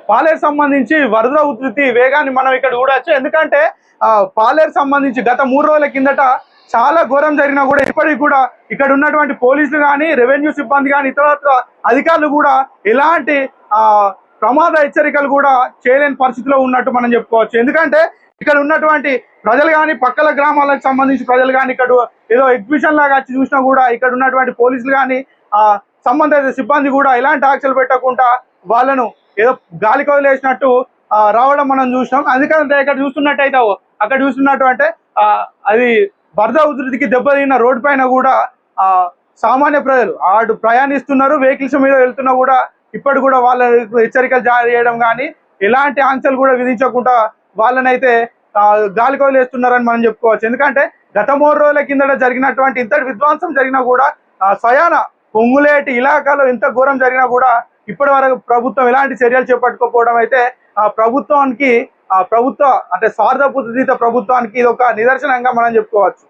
పాలేరు సంబంధించి వరద ఉధృతి వేగాన్ని మనం ఇక్కడ చూడొచ్చు. ఎందుకంటే పాలేరు సంబంధించి గత 3 రోజుల కిందట చాలా ఘోరం జరిగినా కూడా ఇప్పటికి కూడా ఇక్కడ ఉన్నటువంటి పోలీసులు కానీ, రెవెన్యూ సిబ్బంది కానీ, ఇతరత్ర అధికారులు కూడా ఎలాంటి ప్రమాద హెచ్చరికలు కూడా చేయలేని పరిస్థితిలో ఉన్నట్టు మనం చెప్పుకోవచ్చు. ఎందుకంటే ఇక్కడ ఉన్నటువంటి ప్రజలు కానీ, పక్కల గ్రామాలకు సంబంధించి ప్రజలు కానీ ఇక్కడ ఏదో ఎగ్జిబిషన్ లాగా వచ్చి చూసినా కూడా ఇక్కడ ఉన్నటువంటి పోలీసులు కానీ, సంబంధిత సిబ్బంది కూడా ఎలాంటి ఆంక్షలు పెట్టకుండా వాళ్ళను ఏదో గాలికి వదిలేసినట్టు రావడం మనం చూసినాం. అందుకంటే ఇక్కడ చూస్తున్నట్టయితే అక్కడ చూస్తున్నట్టు అంటే అది వరద ఉధృతికి దెబ్బతిన్న రోడ్డు పైన కూడా సామాన్య ప్రజలు ఆడు ప్రయాణిస్తున్నారు, వెహికల్స్ మీద వెళ్తున్నా కూడా ఇప్పటి కూడా వాళ్ళ హెచ్చరికలు జారీ చేయడం కానీ, ఎలాంటి ఆంక్షలు కూడా విధించకుండా వాళ్ళనైతే గాలికి వదిలేస్తున్నారని మనం చెప్పుకోవచ్చు. ఎందుకంటే గత 3 రోజుల కిందట జరిగినటువంటి ఇంతటి విధ్వంసం జరిగినా కూడా స్వయాన పొంగులేటి ఇలాకాలో ఎంత ఘోరం జరిగినా కూడా ఇప్పటి వరకు ప్రభుత్వం ఎలాంటి చర్యలు చేపట్టుకోకపోవడం అయితే ప్రభుత్వానికి ప్రభుత్వ అంటే స్వార్థపూరిత ప్రభుత్వానికి ఇది ఒక నిదర్శనంగా మనం చెప్పుకోవచ్చు.